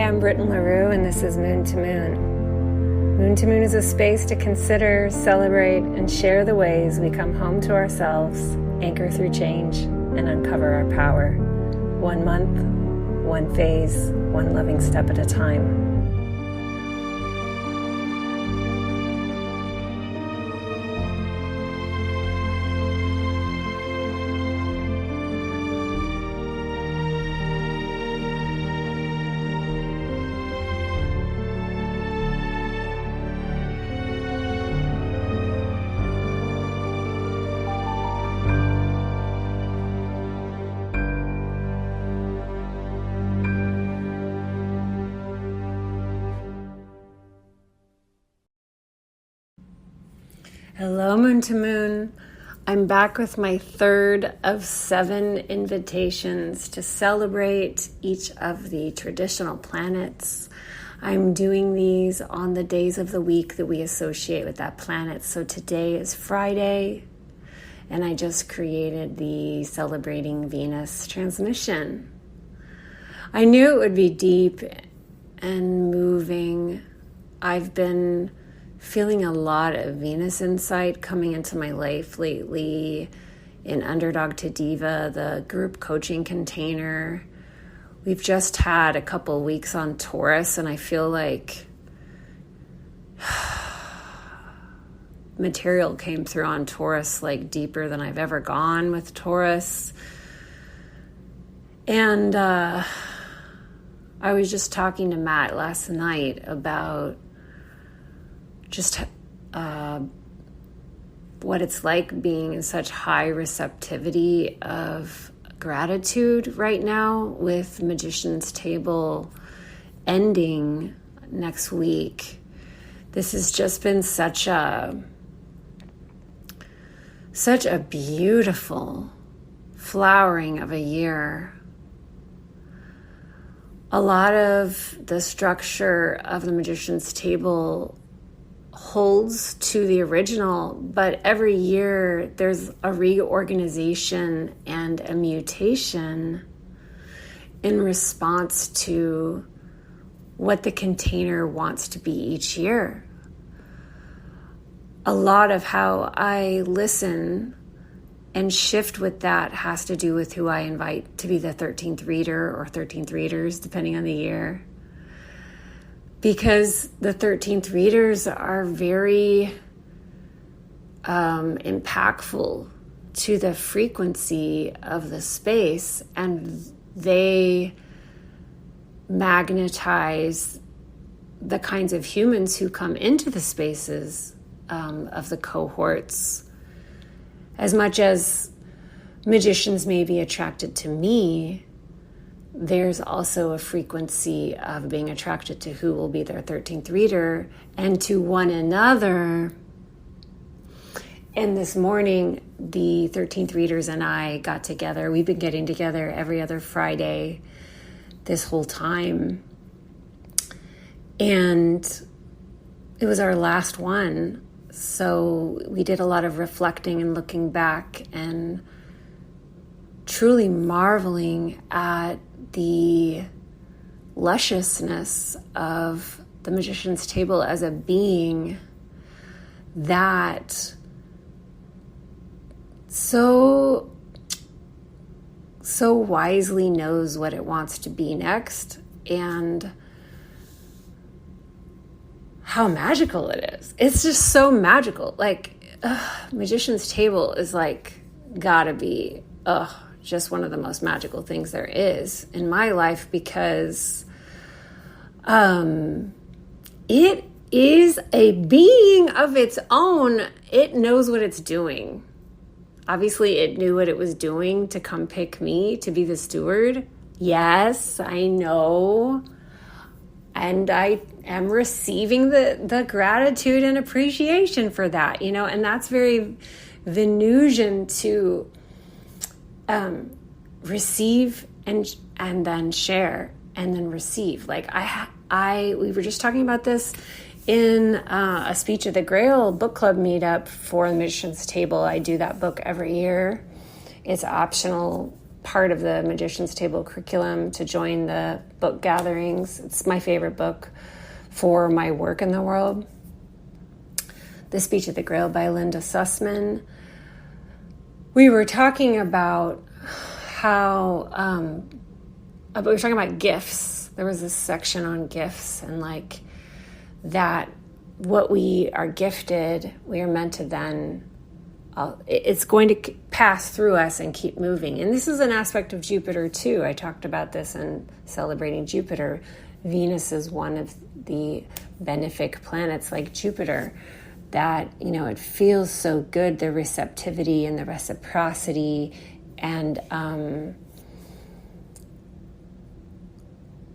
I'm Britton LaRue, and this is Moon to Moon. Moon to Moon is a space to consider, celebrate, and share the ways we come home to ourselves, anchor through change, and uncover our power. 1 month, one phase, one loving step at a time. Hello, Moon to Moon. I'm back with my third of 7 invitations to celebrate each of the traditional planets. I'm doing these on the days of the week that we associate with that planet. So today is Friday, and I just created the Celebrating Venus transmission. I knew it would be deep and moving. I've been feeling a lot of Venus insight coming into my life lately in Underdog to Diva, the group coaching container. We've just had a couple weeks on Taurus, and I feel like material came through on Taurus like deeper than I've ever gone with Taurus. And I was just talking to Matt last night about just what it's like being in such high receptivity of gratitude right now with Magician's Table ending next week. This has just been such a beautiful flowering of a year. A lot of the structure of the Magician's Table holds to the original, but every year there's a reorganization and a mutation in response to what the container wants to be each year. A lot of how I listen and shift with that has to do with who I invite to be the 13th reader or 13th readers, depending on the year. Because the 13th readers are very impactful to the frequency of the space, and they magnetize the kinds of humans who come into the spaces of the cohorts. As much as magicians may be attracted to me, there's also a frequency of being attracted to who will be their 13th reader and to one another. And this morning, the 13th readers and I got together. We've been getting together every other Friday this whole time. And it was our last one. So we did a lot of reflecting and looking back and truly marveling at the lusciousness of the Magician's Table as a being that so wisely knows what it wants to be next, and how magical it is. It's just so magical. Like, Magician's Table is like gotta be just one of the most magical things there is in my life, because it is a being of its own. It knows what it's doing. Obviously, it knew what it was doing to come pick me to be the steward. Yes, I know. And I am receiving the gratitude and appreciation for that, and that's very Venusian to receive and then share and then receive. Like we were just talking about this in a Speech of the Grail book club meetup for the Magician's Table. I do that book every year. It's optional part of the Magician's Table curriculum to join the book gatherings. It's my favorite book for my work in the world. The Speech of the Grail by Linda Sussman. We were talking about how, we were talking about gifts. There was this section on gifts and like that what we are gifted, we are meant to then, it's going to pass through us and keep moving. And this is an aspect of Jupiter too. I talked about this in Celebrating Jupiter. Venus is one of the benefic planets like Jupiter that, it feels so good, the receptivity and the reciprocity. And,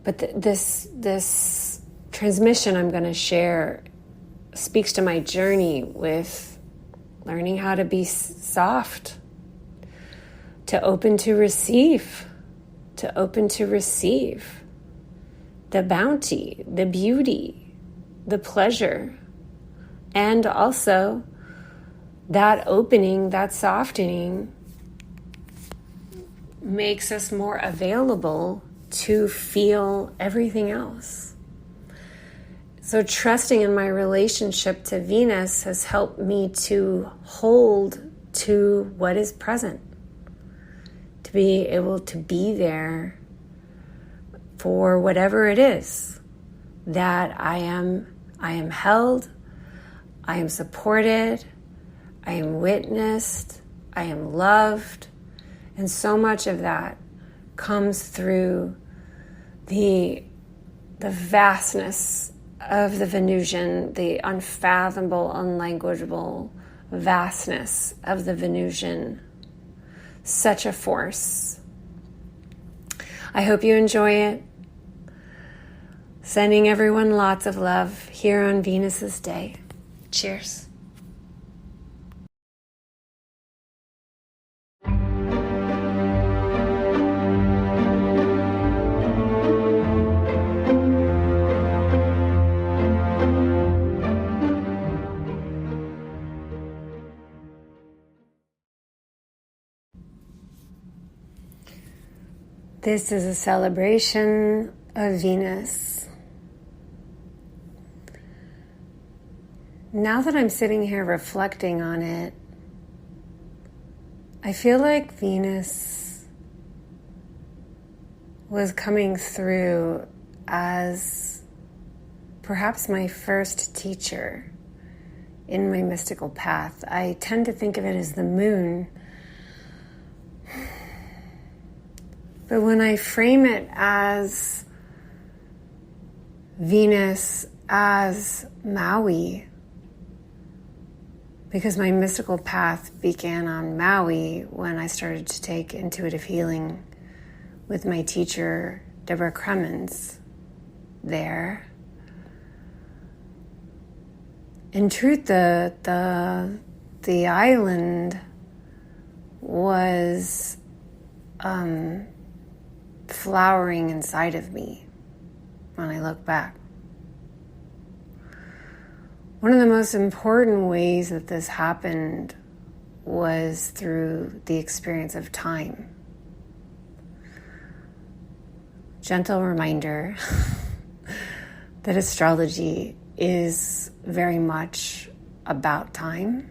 but this transmission I'm going to share speaks to my journey with learning how to be soft, to open to receive the bounty, the beauty, the pleasure, and also that opening, that softening makes us more available to feel everything else. So trusting in my relationship to Venus has helped me to hold to what is present, to be able to be there for whatever it is that I am held, I am supported, I am witnessed, I am loved, and so much of that comes through the vastness of the Venusian, the unfathomable, unlanguageable vastness of the Venusian. Such a force. I hope you enjoy it. Sending everyone lots of love here on Venus's Day. Cheers. This is a celebration of Venus. Now that I'm sitting here reflecting on it, I feel like Venus was coming through as perhaps my first teacher in my mystical path. I tend to think of it as the moon. But when I frame it as Venus as Maui, because my mystical path began on Maui when I started to take intuitive healing with my teacher, Deborah Cremens, there. In truth, the island was flowering inside of me when I look back. One of the most important ways that this happened was through the experience of time. Gentle reminder that astrology is very much about time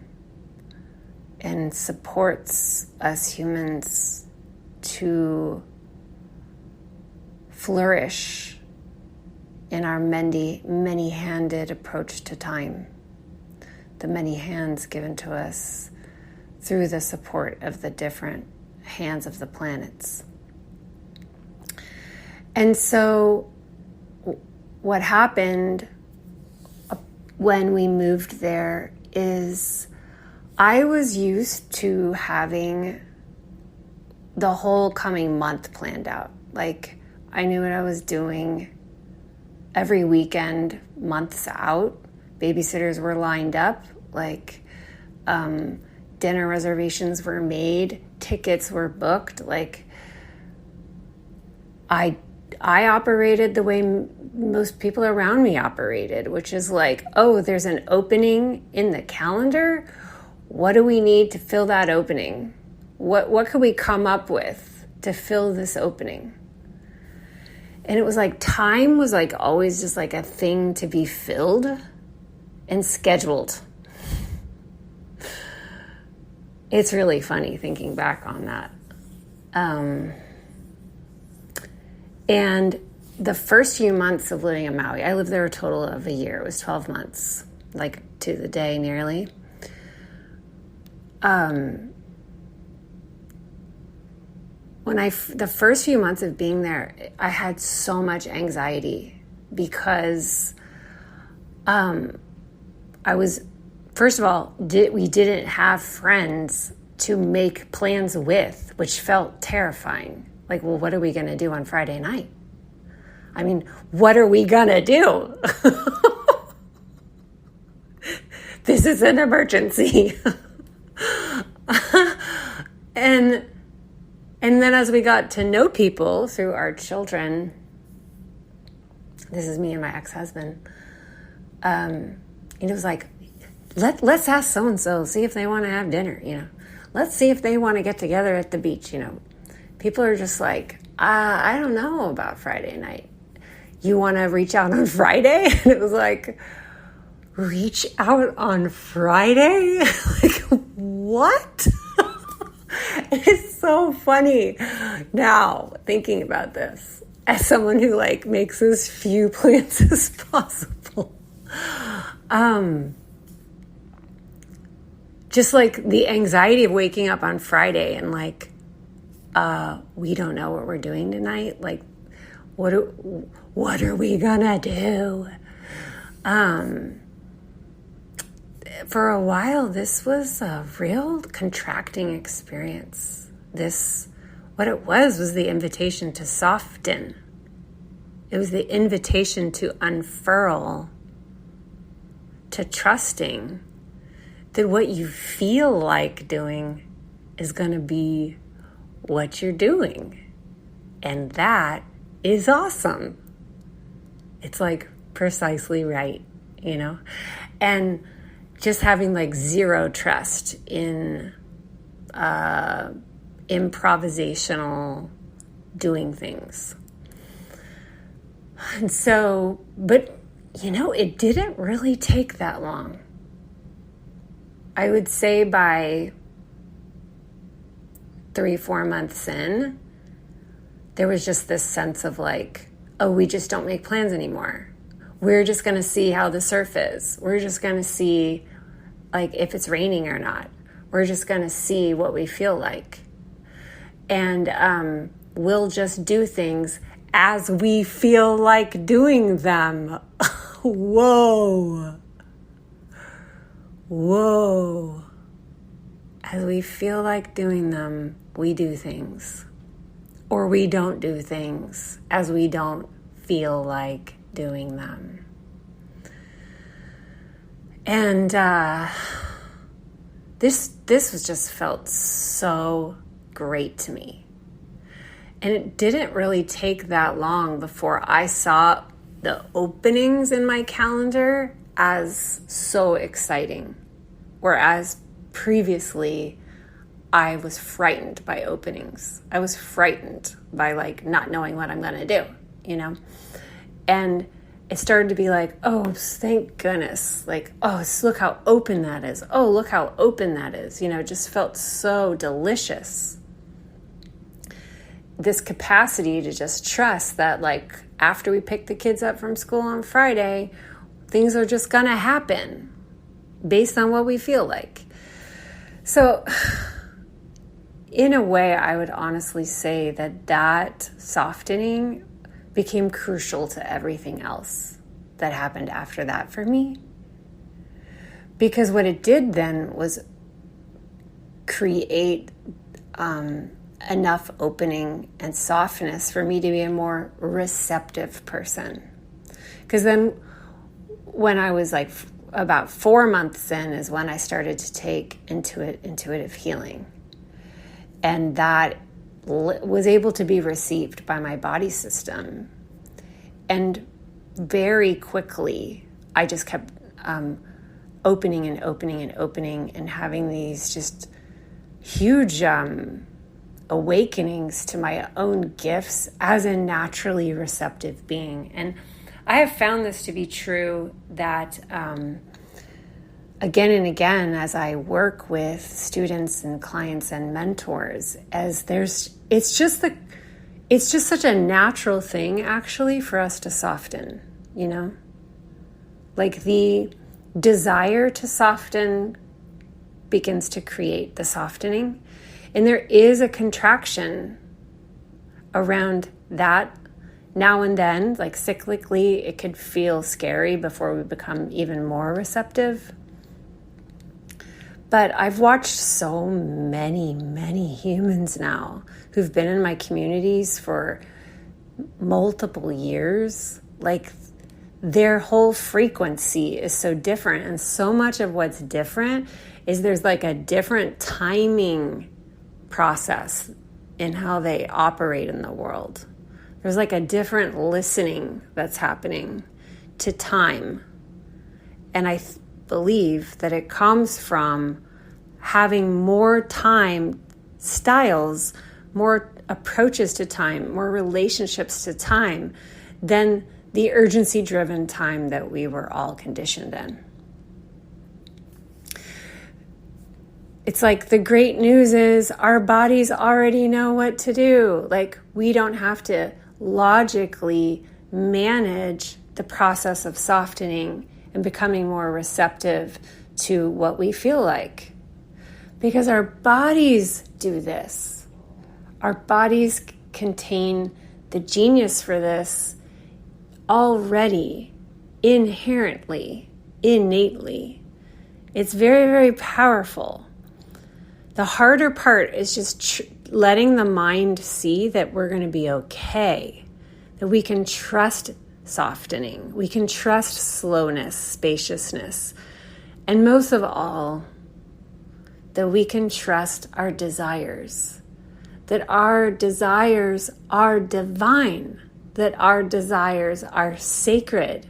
and supports us humans to flourish in our many-handed approach to time, the many hands given to us through the support of the different hands of the planets. And so what happened when we moved there is I was used to having the whole coming month planned out. Like, I knew what I was doing every weekend, months out. Babysitters were lined up, like dinner reservations were made, tickets were booked. Like, I operated the way most people around me operated, which is like, oh, there's an opening in the calendar. What do we need to fill that opening? What could we come up with to fill this opening. And it was like time was like always just like a thing to be filled and scheduled. It's really funny thinking back on that. And the first few months of living in Maui, I lived there a total of a year. It was 12 months, like to the day nearly. The first few months of being there, I had so much anxiety because first of all, we didn't have friends to make plans with, which felt terrifying. Like, well, what are we going to do on Friday night? I mean, what are we going to do? This is an emergency. And then as we got to know people through our children, this is me and my ex-husband, it was like, let's ask so-and-so, see if they want to have dinner, Let's see if they want to get together at the beach, People are just like, I don't know about Friday night. You want to reach out on Friday? And it was like, reach out on Friday? Like, what? It's so funny now thinking about this as someone who like makes as few plans as possible. Just like the anxiety of waking up on Friday and like, we don't know what we're doing tonight. Like, what are we gonna do? For a while, this was a real contracting experience. What it was the invitation to soften. It was the invitation to unfurl, to trusting that what you feel like doing is going to be what you're doing. And that is awesome. It's like precisely right, And just having like zero trust in improvisational doing things. And so, but it didn't really take that long. I would say by 3-4 months in, there was just this sense of like, oh, we just don't make plans anymore. We're just going to see how the surf is. We're just going to see like if it's raining or not. We're just going to see what we feel like. And we'll just do things as we feel like doing them. Whoa. As we feel like doing them, we do things. Or we don't do things as we don't feel like doing them. And this was just felt so great to me. And it didn't really take that long before I saw the openings in my calendar as so exciting. Whereas previously, I was frightened by openings. I was frightened by like not knowing what I'm going to do, And it started to be like, oh, thank goodness. Like, oh, look how open that is. Oh, look how open that is. It just felt so delicious. This capacity to just trust that like after we pick the kids up from school on Friday, things are just going to happen based on what we feel like. So in a way, I would honestly say that softening became crucial to everything else that happened after that for me. Because what it did then was create enough opening and softness for me to be a more receptive person. Because then when I was like about 4 months in is when I started to take intuitive healing. And that was able to be received by my body system. And very quickly, I just kept opening and having these just huge awakenings to my own gifts as a naturally receptive being. And I have found this to be true that again and again as I work with students and clients and mentors, it's just such a natural thing actually for us to soften, you know? Like the desire to soften begins to create the softening. And there is a contraction around that now and then, like cyclically, it could feel scary before we become even more receptive. But I've watched so many, many humans now who've been in my communities for multiple years. Like their whole frequency is so different. And so much of what's different is there's like a different timing process in how they operate in the world. There's like a different listening that's happening to time. And I believe that it comes from having more time styles, more approaches to time, more relationships to time than the urgency-driven time that we were all conditioned in. It's like the great news is our bodies already know what to do. Like we don't have to logically manage the process of softening and becoming more receptive to what we feel like. Because our bodies do this. Our bodies contain the genius for this already, inherently, innately. It's very, very powerful. The harder part is just letting the mind see that we're going to be okay, that we can trust softening, we can trust slowness, spaciousness, and most of all, that we can trust our desires, that our desires are divine, that our desires are sacred,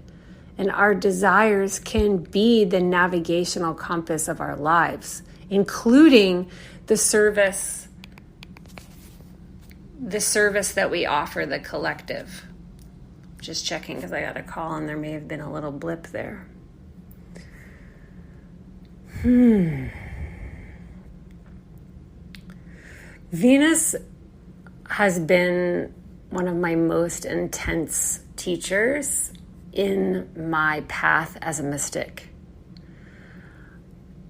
and our desires can be the navigational compass of our lives, including the service that we offer the collective. Just checking because I got a call and there may have been a little blip there. Venus has been one of my most intense teachers in my path as a mystic.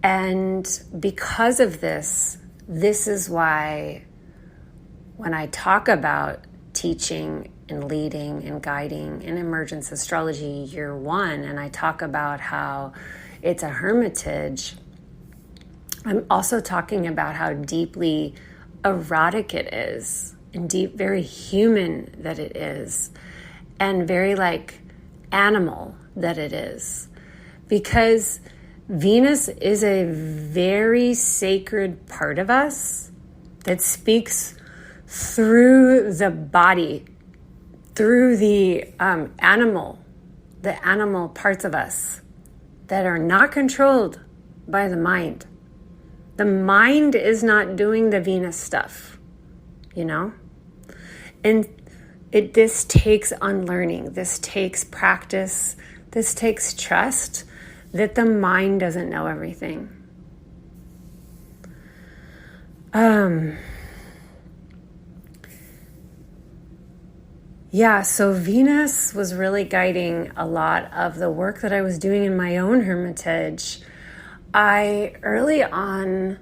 And because of this is why when I talk about teaching and leading and guiding in Emergence Astrology Year 1, and I talk about how it's a hermitage, I'm also talking about how deeply erotic it is and very human that it is and very like animal that it is. Because Venus is a very sacred part of us that speaks through the body, through the animal parts of us that are not controlled by the mind. The mind is not doing the Venus stuff, you know? And this takes unlearning. This takes practice. This takes trust that the mind doesn't know everything. So Venus was really guiding a lot of the work that I was doing in my own hermitage. Early on,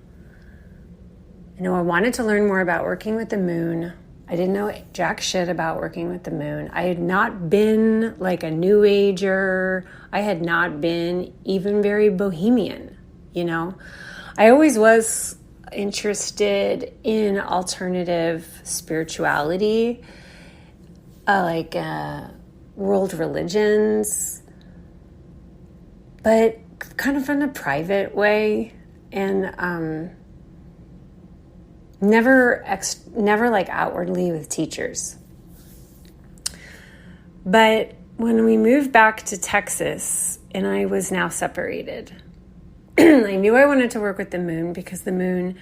I wanted to learn more about working with the moon. I didn't know jack shit about working with the moon. I had not been like a new ager. I had not been even very bohemian, I always was interested in alternative spirituality, like world religions, but kind of in a private way, and never like outwardly with teachers. But when we moved back to Texas and I was now separated, I knew I wanted to work with the moon because the moon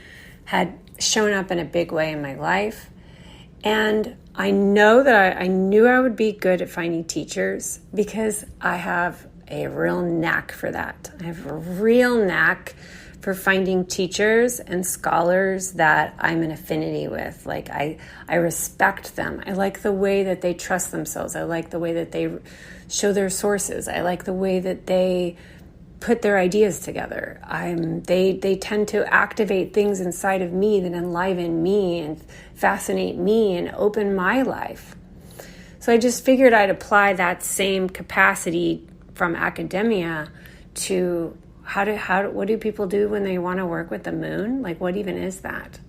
had shown up in a big way in my life. And I know that I knew I would be good at finding teachers because I have a real knack for that. I have a real knack for finding teachers and scholars that I'm in affinity with. Like I respect them. I like the way that they trust themselves. I like the way that they show their sources. I like the way that they put their ideas together. They tend to activate things inside of me that enliven me and fascinate me and open my life. So I just figured I'd apply that same capacity from academia to what do people do when they want to work with the moon? Like, what even is that?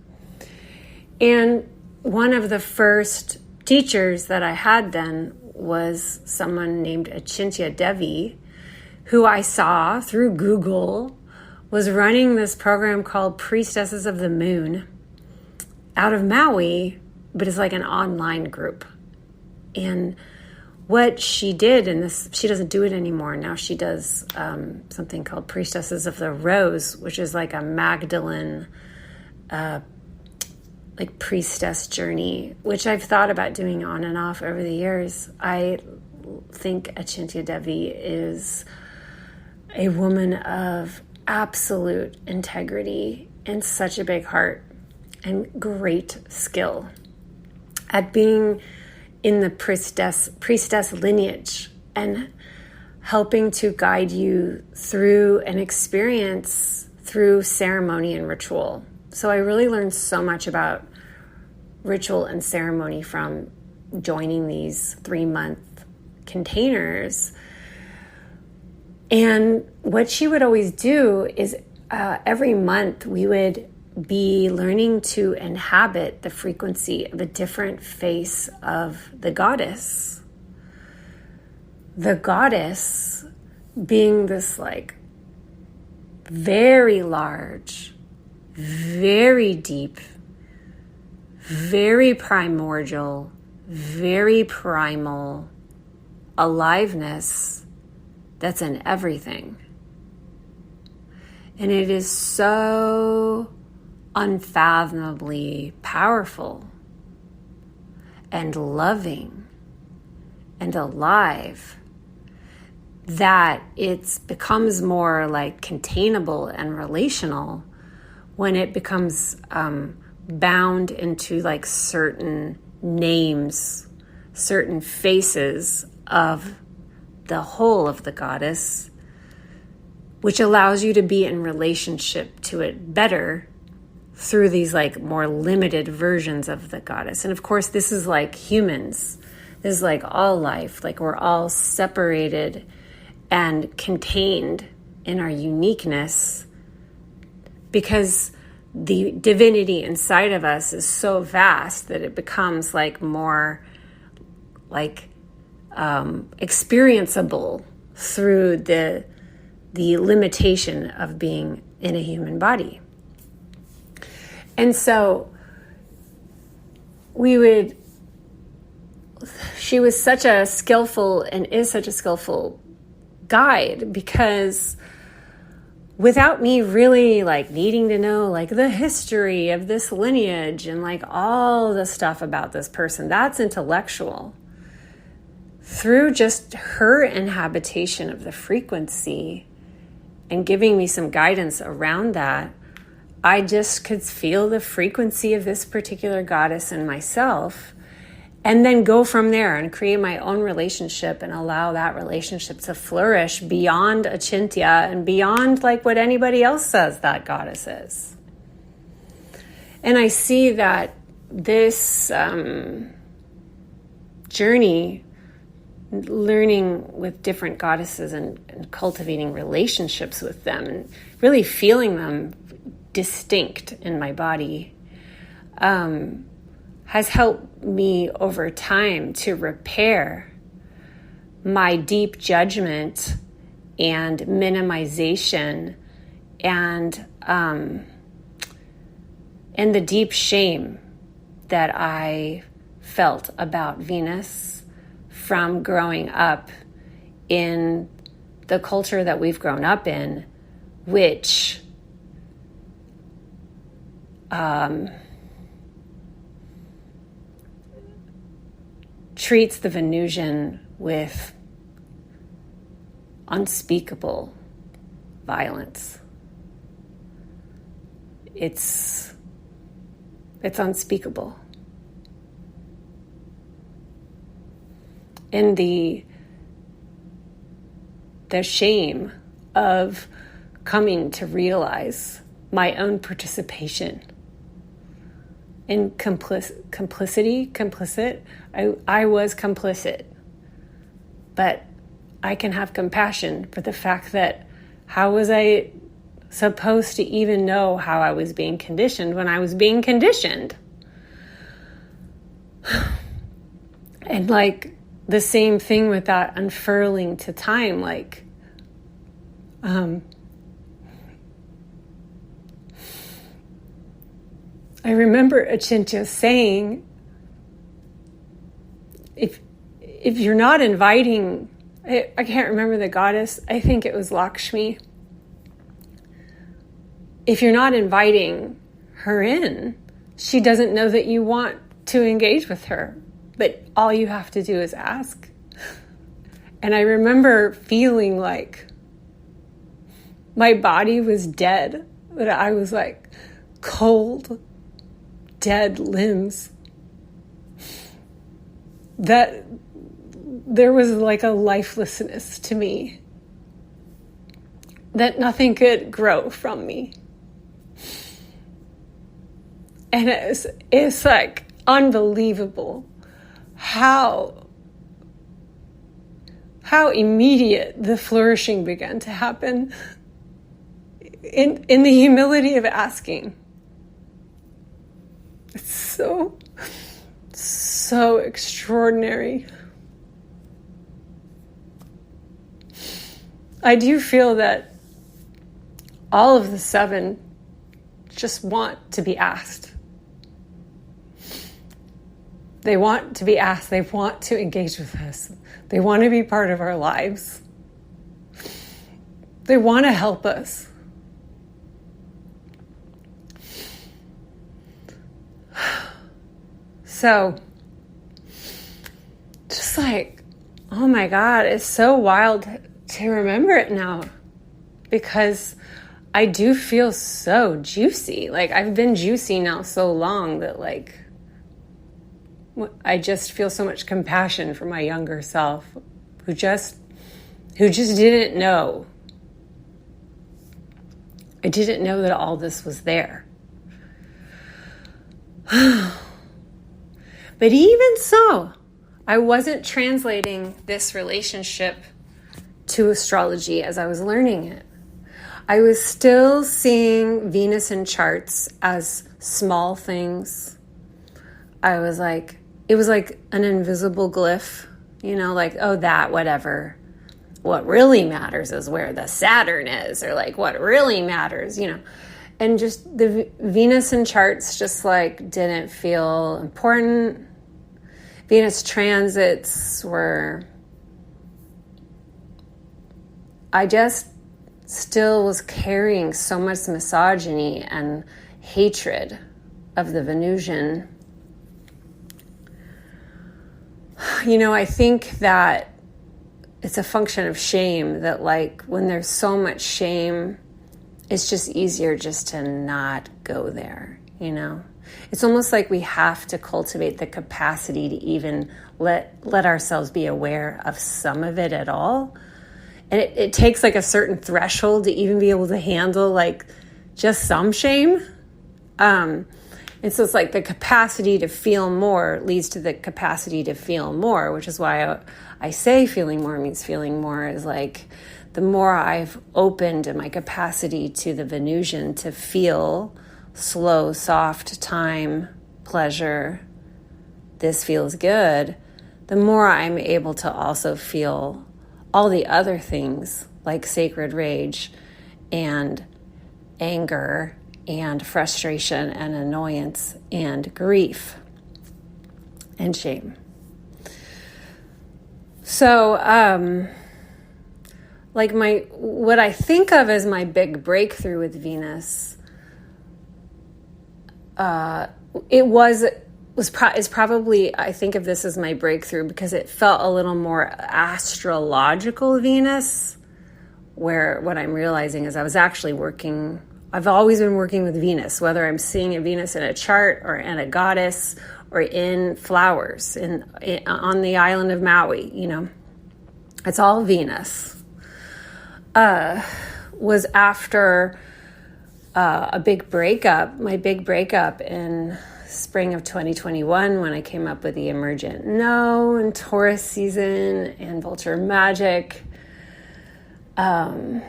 And one of the first teachers that I had then was someone named Achintya Devi, who I saw through Google was running this program called Priestesses of the Moon out of Maui, but it's like an online group. And what she did in this, she doesn't do it anymore. Now she does something called Priestesses of the Rose, which is like a Magdalene, like priestess journey, which I've thought about doing on and off over the years. I think Achintya Devi is a woman of absolute integrity and such a big heart and great skill at being in the priestess lineage and helping to guide you through an experience through ceremony and ritual. So I really learned so much about ritual and ceremony from joining these 3-month containers. And what she would always do is every month we would be learning to inhabit the frequency of a different face of the goddess. The goddess being this like very large, very deep, very primordial, very primal aliveness that's in everything. And it is so unfathomably powerful and loving and alive that it becomes more like containable and relational when it becomes bound into like certain names, certain faces of the whole of the goddess, which allows you to be in relationship to it better through these like more limited versions of the goddess. And of course, this is like humans. This is like all life. Like we're all separated and contained in our uniqueness because the divinity inside of us is so vast that it becomes like more like experienceable through the limitation of being in a human body. And so she was such a skillful and is such a skillful guide because without me really like needing to know like the history of this lineage and like all the stuff about this person, that's intellectual. Through just her inhabitation of the frequency and giving me some guidance around that, I just could feel the frequency of this particular goddess in myself and then go from there and create my own relationship and allow that relationship to flourish beyond Achintya and beyond like what anybody else says that goddess is. And I see that this journey, learning with different goddesses and cultivating relationships with them and really feeling them distinct in my body, has helped me over time to repair my deep judgment and minimization and the deep shame that I felt about Venus from growing up in the culture that we've grown up in, which treats the Venusian with unspeakable violence. It's unspeakable. And the shame of coming to realize my own participation in complicit. I was complicit, but I can have compassion for the fact that how was I supposed to even know how I was being conditioned when I was being conditioned? And like the same thing with that unfurling to time, like, I remember Achincha saying, if you're not inviting, I can't remember the goddess, I think it was Lakshmi. If you're not inviting her in, she doesn't know that you want to engage with her. But all you have to do is ask. And I remember feeling like my body was dead, that I was like cold, dead limbs. That there was like a lifelessness to me, that nothing could grow from me. And it's like unbelievable how immediate the flourishing began to happen in the humility of asking. It's so extraordinary. I do feel that all of the 7 just want to be asked. They want to be asked. They want to engage with us. They want to be part of our lives. They want to help us. So, just like, oh my God, it's so wild to remember it now, because I do feel so juicy. Like, I've been juicy now so long that, like, I just feel so much compassion for my younger self who just didn't know. I didn't know that all this was there. But even so, I wasn't translating this relationship to astrology as I was learning it. I was still seeing Venus in charts as small things. It was like an invisible glyph, like, oh, that, whatever. What really matters is where the Saturn is, or like what really matters, And just the Venus in charts just like didn't feel important. Venus transits were, I just still was carrying so much misogyny and hatred of the Venusian. I think that it's a function of shame, that like when there's so much shame, it's just easier just to not go there, It's almost like we have to cultivate the capacity to even let ourselves be aware of some of it at all. And it takes like a certain threshold to even be able to handle like just some shame. And so it's like the capacity to feel more leads to the capacity to feel more, which is why I say feeling more means feeling more is like the more I've opened in my capacity to the Venusian to feel slow, soft time, pleasure, this feels good, the more I'm able to also feel all the other things like sacred rage and anger and frustration and annoyance and grief and shame. So, what I think of as my big breakthrough with Venus is probably, I think of this as my breakthrough because it felt a little more astrological Venus, where what I'm realizing is I've always been working with Venus, whether I'm seeing a Venus in a chart or in a goddess or in flowers on the island of Maui, it's all Venus. Was after my big breakup in spring of 2021 when I came up with the Emergent No and Taurus season and Vulture Magic. I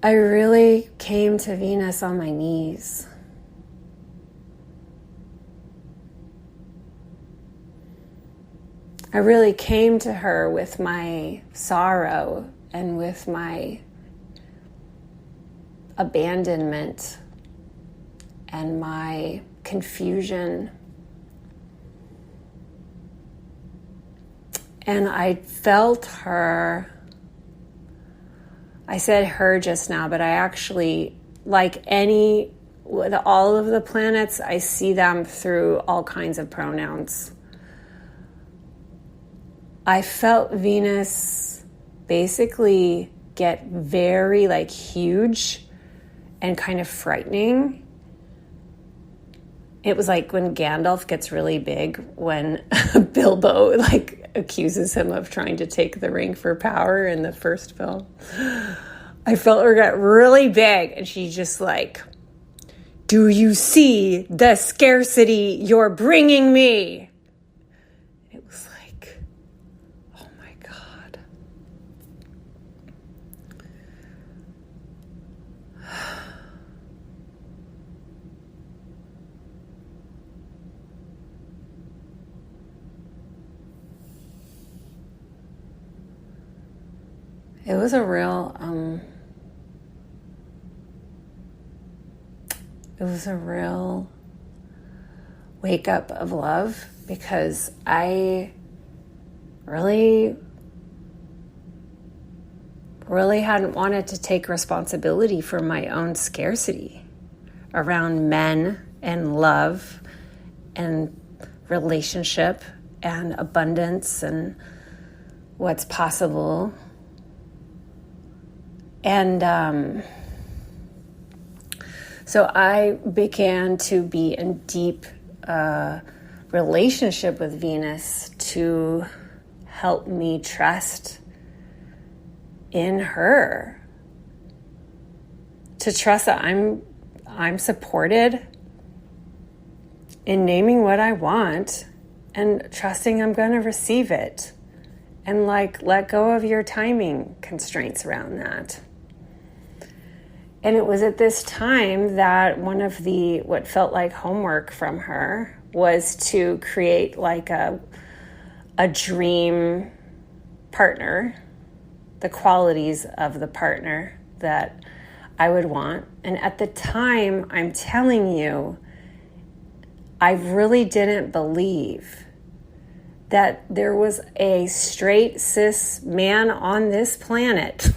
really came to Venus on my knees. I really came to her with my sorrow and with my abandonment and my confusion. And I felt her. I said her just now, but I actually, with all of the planets, I see them through all kinds of pronouns. I felt Venus basically get very huge and kind of frightening. It was like when Gandalf gets really big when Bilbo accuses him of trying to take the ring for power in the first film. I felt her get really big and she's just do you see the scarcity you're bringing me? It was oh my God. It was a real, wake up of love because I really hadn't wanted to take responsibility for my own scarcity around men and love and relationship and abundance and what's possible. And so I began to be in deep relationship with Venus to help me trust in her, to trust that I'm supported in naming what I want and trusting I'm going to receive it, and let go of your timing constraints around that. And it was at this time that one of what felt like homework from her was to create a dream partner, the qualities of the partner that I would want. And at the time, I'm telling you, I really didn't believe that there was a straight cis man on this planet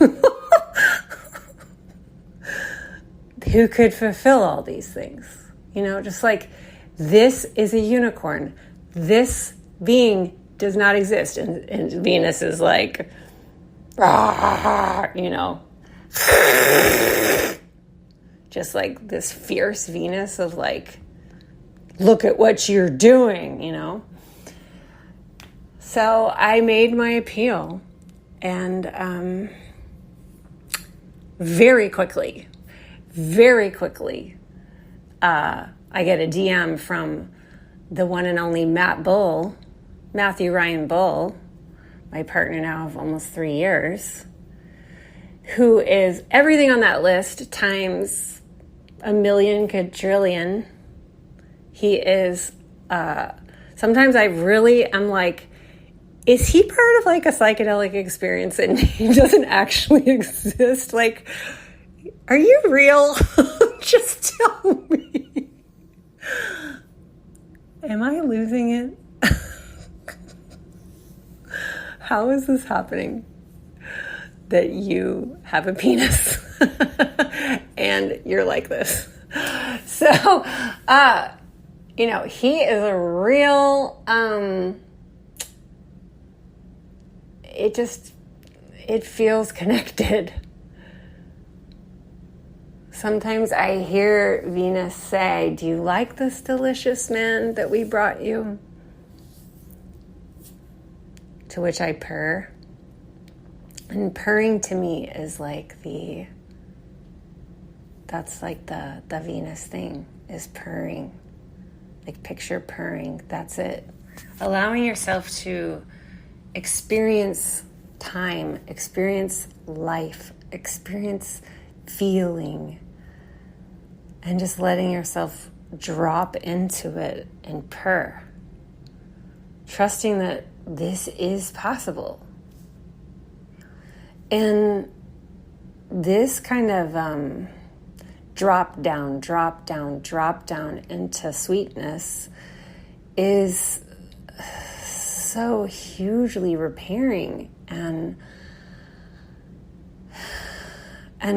who could fulfill all these things. This is a unicorn. This being does not exist. And Venus is just this fierce Venus of look at what you're doing, So I made my appeal, and very quickly, I get a DM from the one and only Matthew Ryan Bull, my partner now of almost 3 years, who is everything on that list times a million quadrillion. He is, sometimes I really am is he part of a psychedelic experience and he doesn't actually exist? Are you real? Just tell me. Am I losing it? How is this happening? That you have a penis and you're like this. So, he is a real, it feels connected. Sometimes I hear Venus say, "Do you like this delicious man that we brought you?" To which I purr. And purring to me is like that's like the Venus thing, is purring. Like picture purring, that's it. Allowing yourself to experience time, experience life, experience feeling, and just letting yourself drop into it and purr. Trusting that this is possible. And this kind of drop down into sweetness is so hugely repairing and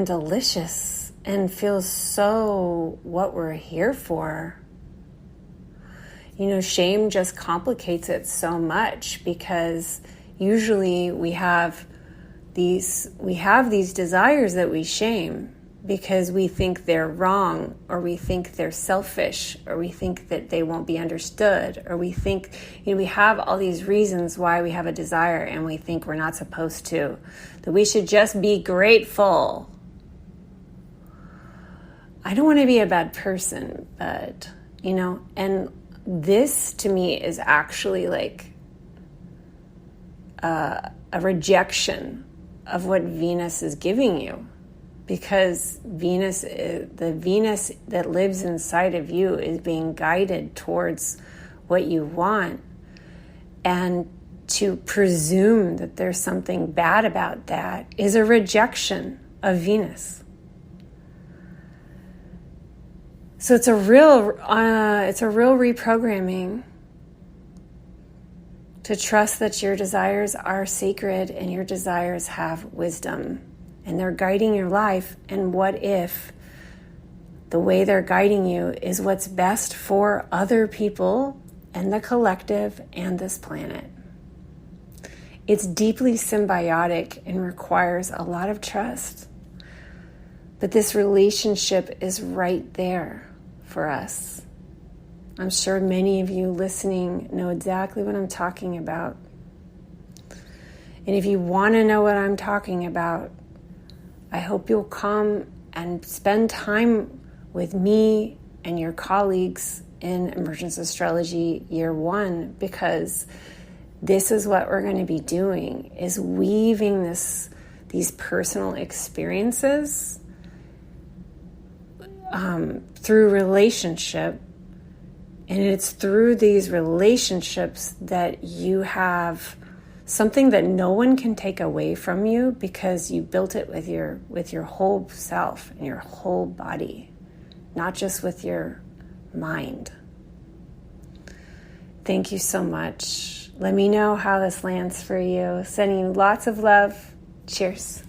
delicious, and feels so what we're here for. Shame just complicates it so much, because usually we have these desires that we shame because we think they're wrong, or we think they're selfish, or we think that they won't be understood, or we think, we have all these reasons why we have a desire, and we think we're not supposed to, that we should just be grateful. I don't want to be a bad person, but, and this to me is actually like a rejection of what Venus is giving you, because the Venus that lives inside of you is being guided towards what you want, and to presume that there's something bad about that is a rejection of Venus. So it's a real reprogramming to trust that your desires are sacred and your desires have wisdom and they're guiding your life. And what if the way they're guiding you is what's best for other people and the collective and this planet? It's deeply symbiotic and requires a lot of trust. But this relationship is right there for us. I'm sure many of you listening know exactly what I'm talking about. And if you want to know what I'm talking about, I hope you'll come and spend time with me and your colleagues in Emergence Astrology Year 1, because this is what we're going to be doing, is weaving these personal experiences through relationship. And it's through these relationships that you have something that no one can take away from you, because you built it with your whole self and your whole body, not just with your mind. Thank you so much. Let me know how this lands for you. Sending you lots of love. Cheers.